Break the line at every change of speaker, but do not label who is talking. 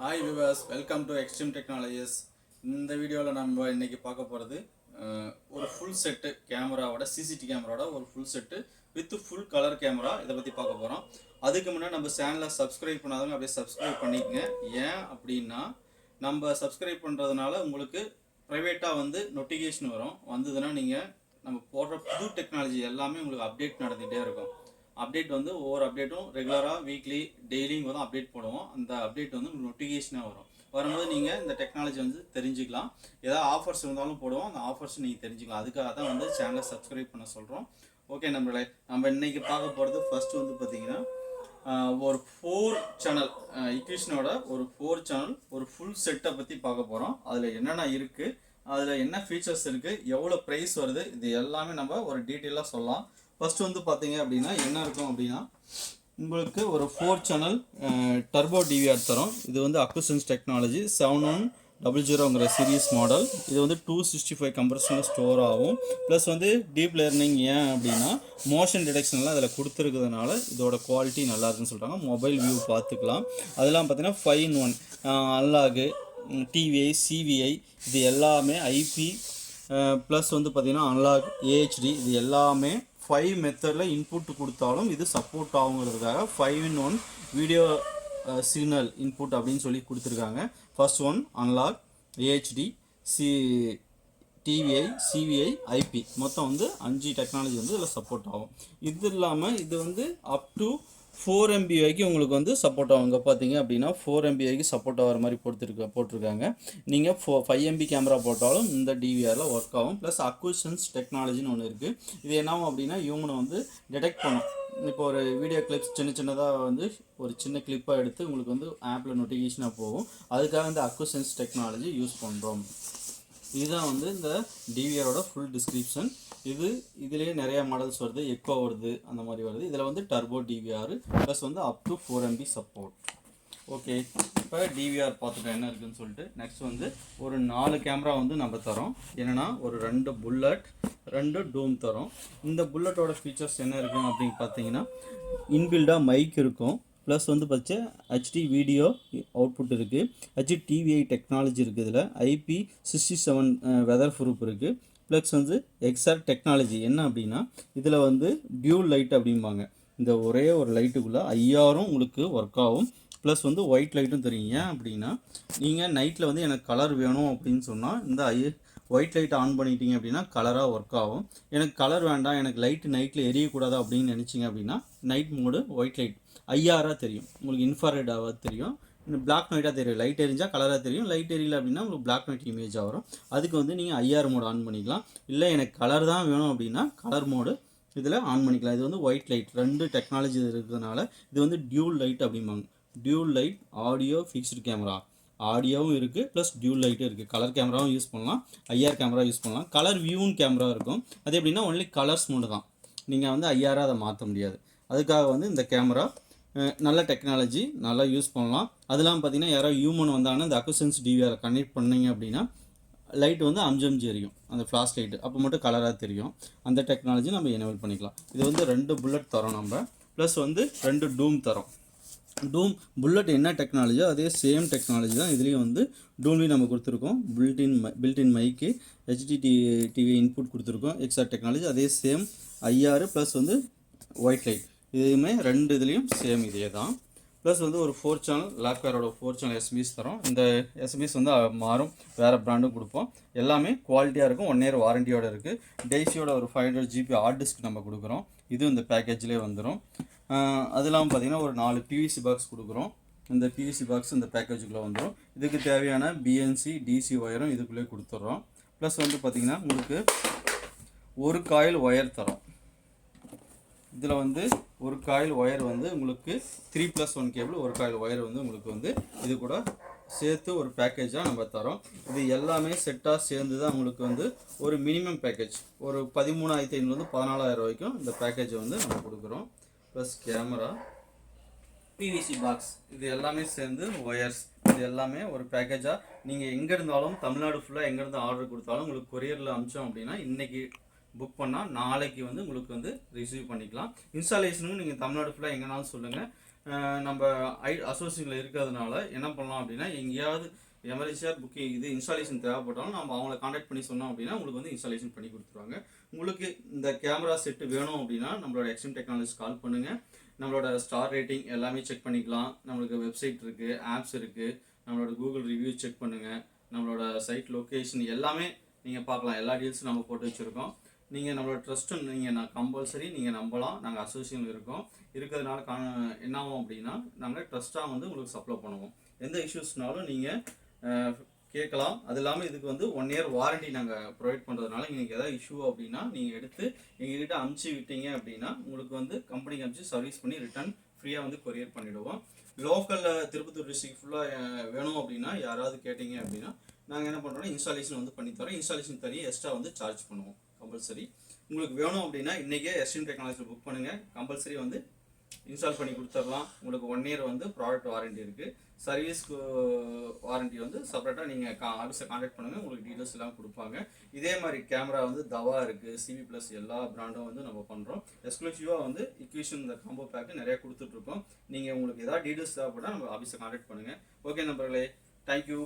Hi viewers, welcome to Extreme Technologies. இந்த வீடியோவில் நம்ம இன்னைக்கு பார்க்க போகிறது ஒரு ஃபுல் செட்டு கேமராவோட சிசிடி கேமராவோட ஒரு full set with full colour camera இதை பற்றி பார்க்க போகிறோம். அதுக்கு முன்னாடி நம்ம சேனலை சப்ஸ்கிரைப் பண்ணாதவங்க அப்படியே சப்ஸ்கிரைப் பண்ணிக்கங்க. ஏன் அப்படின்னா நம்ம சப்ஸ்கிரைப் பண்ணுறதுனால உங்களுக்கு ப்ரைவேட்டாக வந்து நோட்டிஃபிகேஷன் வந்ததுன்னா நீங்கள் நம்ம போடுற புது டெக்னாலஜி எல்லாமே உங்களுக்கு அப்டேட் நடந்துகிட்டே இருக்கும். அப்டேட் வந்து ஒவ்வொரு அப்டேட்டும் ரெகுலராக வீக்லி டெய்லியும் வந்து அப்டேட் போடுவோம். அந்த அப்டேட் வந்து உங்களுக்கு நோட்டிஃபிகேஷனாக வரும்போது நீங்கள் இந்த டெக்னாலஜி வந்து தெரிஞ்சுக்கலாம். ஏதாவது ஆஃபர்ஸ் இருந்தாலும் போடுவோம், அந்த ஆஃபர்ஸ் நீங்கள் தெரிஞ்சுக்கலாம். அதுக்காக தான் வந்து சேனலை சப்ஸ்கிரைப் பண்ண சொல்கிறோம். ஓகே நம்மளே, நம்ம இன்றைக்கி பார்க்க போகிறது ஃபஸ்ட்டு வந்து பார்த்திங்கன்னா ஒரு 4 சேனல் இக்விஷனோட ஒரு 4 சேனல் ஒரு ஃபுல் செட்டை பற்றி பார்க்க போகிறோம். அதில் என்னென்ன இருக்குது, அதில் என்ன ஃபீச்சர்ஸ் இருக்குது, எவ்வளோ ப்ரைஸ் வருது, இது எல்லாமே நம்ம ஒரு டீட்டெயிலாக சொல்லலாம். ஃபர்ஸ்ட் வந்து பார்த்தீங்க அப்படின்னா என்ன இருக்கும் அப்படின்னா உங்களுக்கு ஒரு 4 சேனல் டர்போ டிவிஆர் தரும். இது வந்து அக்குசன்ஸ் டெக்னாலஜி 7100ங்கிற சீரீஸ் மாடல். இது வந்து 265 கம்ப்ரஷனில் ஸ்டோர் ஆகும். ப்ளஸ் வந்து டீப் லேர்னிங் ஏன் அப்படின்னா மோஷன் டிடெக்ஷன்லாம் அதில் கொடுத்துருக்கிறதுனால இதோட குவாலிட்டி நல்லா இருக்குன்னு சொல்கிறாங்க. மொபைல் வியூ பார்த்துக்கலாம். அதெல்லாம் பார்த்தீங்கன்னா 5-in-1 அன்லாகு, டிவிஐ, சிவிஐ இது எல்லாமே ஐபி ப்ளஸ் வந்து பார்த்திங்கன்னா அன்லாக், ஏஹெச்டி இது எல்லாமே 5 மெத்தடில் இன்புட் கொடுத்தாலும் இது சப்போர்ட் ஆகுங்கிறதுக்காக 5-in-1 வீடியோ சிக்னல் இன்புட் அப்படின்னு சொல்லி கொடுத்துருக்காங்க. First one analog, AHD, TVI, CVI, IP மொத்தம் வந்து 5 டெக்னாலஜி வந்து இதில் சப்போர்ட் ஆகும். இது இல்லாமல் இது வந்து அப் டு 4 MB வரைக்கும் உங்களுக்கு வந்து சப்போர்ட் ஆகும். இங்கே பார்த்தீங்க அப்படின்னா 4 MB வரைக்கும் சப்போர்ட் ஆகிற மாதிரி போட்டிருக்காங்க. நீங்கள் 5 MB கேமரா போட்டாலும் இந்த டிவிஆரில் ஒர்க் ஆகும். ப்ளஸ் அக்குசன்ஸ் டெக்னாலஜின்னு ஒன்று இருக்குது. இது என்னாகும் அப்படின்னா இவங்களை வந்து டிடெக்ட் பண்ணும். இப்போ ஒரு வீடியோ கிளிப்ஸ் சின்னதாக வந்து ஒரு சின்ன கிளிப்பாக எடுத்து உங்களுக்கு வந்து ஆப்பில் நோட்டிஃபிகேஷனாக போகும். அதுக்காக இந்த அக்குசன்ஸ் டெக்னாலஜி யூஸ் பண்ணுறோம். இதுதான் வந்து இந்த டிவிஆரோட ஃபுல் டிஸ்கிரிப்ஷன். இதுலேயே நிறைய மாடல்ஸ் வருது, எக்கோ வருது, அந்த மாதிரி வருது. இதில் வந்து டர்போ டிவிஆர் ப்ளஸ் வந்து up to 4 MB support. Okay, இப்போ டிவிஆர் பார்த்துட்டோம் என்ன இருக்குதுன்னு சொல்லிட்டு. நெக்ஸ்ட் வந்து ஒரு 4 கேமரா வந்து நம்ம தரோம். என்னென்னா ஒரு 2 புல்லட், 2 டூம் தரோம். இந்த புல்லட்டோட ஃபீச்சர்ஸ் என்ன இருக்குது அப்படின்னு பார்த்தீங்கன்னா இன்பில்டாக மைக் இருக்கும். ப்ளஸ் வந்து பார்த்தா ஹெச்டி வீடியோ அவுட்புட் இருக்குது. ஹெச்டி டிவிஐ டெக்னாலஜி இருக்குது. இதில் IP67 வெதர் ப்ரூஃப் இருக்குது. ப்ளஸ் வந்து XR டெக்னாலஜி என்ன அப்படின்னா இதில் வந்து டியூல் லைட் அப்படிம்பாங்க. இந்த ஒரே ஒரு லைட்டுக்குள்ளே ஐஆரும் உங்களுக்கு ஒர்க் ஆகும். ப்ளஸ் வந்து ஒயிட் லைட்டும் தெரியும். ஏன் அப்படின்னா நீங்கள் நைட்டில் வந்து எனக்கு கலர் வேணும் அப்படின்னு சொன்னால் இந்த ஒயிட் லைட் ஆன் பண்ணிட்டீங்க அப்படின்னா கலராக ஒர்க் ஆகும். எனக்கு கலர் வேண்டாம், எனக்கு லைட்டு நைட்டில் எரியக்கூடாது அப்படின்னு நினச்சிங்க அப்படின்னா நைட் மோடு ஒயிட் லைட் ஐஆராக தெரியும். உங்களுக்கு இன்ஃப்ராரெட்டாக தெரியும், பிளாக் அண்ட் ஒயிட்டாக தெரியும். லைட் எரிஞ்சால் கலராக தெரியும், லைட் எரியல அப்படின்னா உங்களுக்கு பிளாக் அண்ட் ஒயிட் இமேஜாக வரும். அதுக்கு வந்து நீங்கள் ஐஆர் மோடு ஆன் பண்ணிக்கலாம். இல்லை எனக்கு கலர் தான் வேணும் அப்படின்னா கலர் மோடு இதில் ஆன் பண்ணிக்கலாம். இது வந்து ஒயிட் லைட் 2 டெக்னாலஜி இருக்கிறதுனால இது வந்து டியூல் லைட் அப்படிம்பாங்க. Dual light audio fixed camera, ஆடியோவும் இருக்குது ப்ளஸ் டியூல் லைட்டும் இருக்குது. கலர் கேமராவும் யூஸ் பண்ணலாம், ஐஆர் கேமரா யூஸ் பண்ணலாம். கலர் வியூன்னு கேமரா இருக்கும். அது எப்படின்னா ஒன்லி கலர்ஸ் மோடு தான், நீங்கள் வந்து ஐஆராக அதை மாற்ற முடியாது. அதுக்காக வந்து இந்த கேமரா நல்ல டெக்னாலஜி, நல்லா யூஸ் பண்ணலாம். அதெல்லாம் பார்த்தீங்கன்னா யாராவது ஹியூமன் வந்தாங்கன்னா இந்த அக்குசன்ஸ் டிவிஆரை கனெக்ட் பண்ணிங்க அப்படின்னா லைட் வந்து அம்ஜி எரியும், அந்த ஃப்ளாஷ் லைட்டு அப்போ மட்டும் கலராக தெரியும். அந்த டெக்னாலஜி நம்ம எனேபிள் பண்ணிக்கலாம். இது வந்து 2 புல்லட் தரோம் நம்ம. ப்ளஸ் வந்து 2 டூம் தரோம். டூம் புல்லட் என்ன டெக்னாலஜியோ அதே சேம் டெக்னாலஜி தான் இதுலேயும் வந்து டூம்லேயும் நம்ம கொடுத்துருக்கோம். பில்டின் மைக்கு, ஹெச்டி டிவி இன்புட் கொடுத்துருக்கோம். XR டெக்னாலஜி அதே சேம் ஐஆர் ப்ளஸ் வந்து ஒயிட் லைட் இதுவுமே 2 இதுலேயும் சேம் இதே தான். ப்ளஸ் வந்து ஒரு 4 சேனல் லாக்வேரோட 4 சேனல் எஸ்பிஎஸ் தரோம். இந்த எஸ்பிஎஸ் வந்து மாறும், வேறு ப்ராண்டும் கொடுப்போம். எல்லாமே குவாலிட்டியாக இருக்கும். 1 year வாரண்டியோடு இருக்குது. டெய்ஸியோட ஒரு 500 GB ஹார்ட் டிஸ்க் நம்ம கொடுக்குறோம். இதுவும் இந்த பேக்கேஜ்லேயே வந்துடும். அது இல்லாமல் பார்த்திங்கன்னா ஒரு 4 PVC பாக்ஸ் கொடுக்குறோம். இந்த PVC பாக்ஸ் இந்த பேக்கேஜுக்குள்ளே வந்துடும். இதுக்கு தேவையான BNC DC ஒயரும் இதுக்குள்ளே கொடுத்துட்றோம். ப்ளஸ் வந்து பார்த்திங்கன்னா உங்களுக்கு ஒரு காயில் ஒயர் தரோம். இதில் வந்து ஒரு காயில் ஒயர் வந்து உங்களுக்கு 3+1 கேபிள், ஒரு காயில் ஒயர் வந்து உங்களுக்கு வந்து இது கூட சேர்த்து ஒரு பேக்கேஜாக நம்ம தரோம். இது எல்லாமே செட்டாக சேர்ந்து தான் உங்களுக்கு வந்து ஒரு மினிமம் பேக்கேஜ் ஒரு 13,500 14,000 வரைக்கும் இந்த பேக்கேஜை வந்து நம்ம கொடுக்குறோம். ப்ளஸ் கேமரா, PVC பாக்ஸ் இது எல்லாமே சேர்ந்து ஒயர்ஸ் இது எல்லாமே ஒரு பேக்கேஜாக நீங்கள் எங்கே இருந்தாலும் தமிழ்நாடு ஃபுல்லாக எங்கேருந்து ஆர்டர் கொடுத்தாலும் உங்களுக்கு கொரியரில் அனுப்பிச்சோம் அப்படின்னா இன்றைக்கி புக் பண்ணால் நாளைக்கு வந்து உங்களுக்கு வந்து ரிசீவ் பண்ணிக்கலாம். இன்ஸ்டாலேஷனும் நீங்கள் தமிழ்நாடு ஃபுல்லாக எங்கேனாலும் சொல்லுங்கள், நம்ம அசோசியேஷனில் இருக்கிறதுனால என்ன பண்ணலாம் அப்படின்னா எங்கேயாவது எமர்ஜென்சியாக புக்கிங் இது இன்ஸ்டாலேஷன் தேவைப்பட்டாலும் நம்ம அவங்கள காண்டாக்ட் பண்ணி சொன்னோம் அப்படின்னா உங்களுக்கு வந்து இன்ஸ்டாலேஷன் பண்ணி கொடுத்துருவாங்க. உங்களுக்கு இந்த கேமரா செட்டு வேணும் அப்படின்னா நம்மளோட எக்ஸ்ட்ரீம் டெக்னாலஜிஸ் கால் பண்ணுங்கள். நம்மளோட ஸ்டார் ரேட்டிங் எல்லாமே செக் பண்ணிக்கலாம். நம்மளுக்கு வெப்சைட் இருக்குது, ஆப்ஸ் இருக்குது, நம்மளோட கூகுள் ரிவ்யூ செக் பண்ணுங்கள், நம்மளோட சைட் லொக்கேஷன் எல்லாமே நீங்கள் பார்க்கலாம். எல்லா டீல்ஸும் நம்ம போட்டு வச்சுருக்கோம். நீங்கள் நம்மளோட ட்ரஸ்ட்டு நீங்கள் கம்பல்சரி நீங்கள் நம்பலாம். நாங்கள் அசோசியேஷன் இருக்கோம். இருக்கிறதுனால என்ன ஆகும் அப்படின்னா நாங்கள் ட்ரஸ்ட்டாக வந்து உங்களுக்கு சப்ளை பண்ணுவோம். எந்த இஷ்யூஸ்னாலும் நீங்கள் கேட்கலாம். அது இல்லாமல் இதுக்கு வந்து 1 year வாரண்டி நாங்கள் ப்ரொவைட் பண்ணுறதுனால நீங்கள் எதாவது இஷ்யூ அப்படின்னா நீங்கள் எடுத்து எங்ககிட்ட அமுச்சு விட்டீங்க அப்படின்னா உங்களுக்கு வந்து கம்பெனிக்கு அமுச்சு சர்வீஸ் பண்ணி ரிட்டர்ன் ஃப்ரீயாக வந்து கொரியர் பண்ணிவிடுவோம். லோக்கலில் திருப்பத்தூர் டிஸ்ட்ரிக்ட் ஃபுல்லாக வேணும் அப்படின்னா யாராவது கேட்டிங்க அப்படின்னா நாங்கள் என்ன பண்ணுறோம்னா இன்ஸ்டாலேஷன் வந்து பண்ணித்தரோம். இன்ஸ்டாலேஷன் தனியாக எக்ஸ்ட்ரா வந்து சார்ஜ் பண்ணுவோம் கம்பல்சரி. உங்களுக்கு வேணும் அப்படின்னா இன்றைக்கே எஸ்ட்ரீம் டெக்னாலஜியில் புக் பண்ணுங்கள். கம்பல்சரி வந்து இன்ஸ்டால் பண்ணி கொடுத்துடலாம். உங்களுக்கு 1 year வந்து ப்ராடக்ட் வாரண்டி இருக்குது. சர்வீஸ்க்கு வாரண்டி வந்து செப்பரேட்டாக நீங்கள் ஆஃபீஸை காண்டாக்ட் பண்ணுங்கள். உங்களுக்கு டீட்டெயில்ஸ் எல்லாம் கொடுப்பாங்க. இதே மாதிரி கேமரா வந்து தவா இருக்குது, சிவி ப்ளஸ் எல்லா பிராண்டும் வந்து நம்ம பண்ணுறோம். எக்ஸ்க்ளூசிவாக வந்து இக்விஷன் இந்த காம்போ பேக்கு நிறையா கொடுத்துட்ருக்கோம். நீங்கள் உங்களுக்கு ஏதாவது டீட்டெயில்ஸ் தேவைப்பட்டால் நம்ம ஆஃபீஸை காண்டாக்ட் பண்ணுங்கள். ஓகே நண்பர்களே, தேங்க்யூ.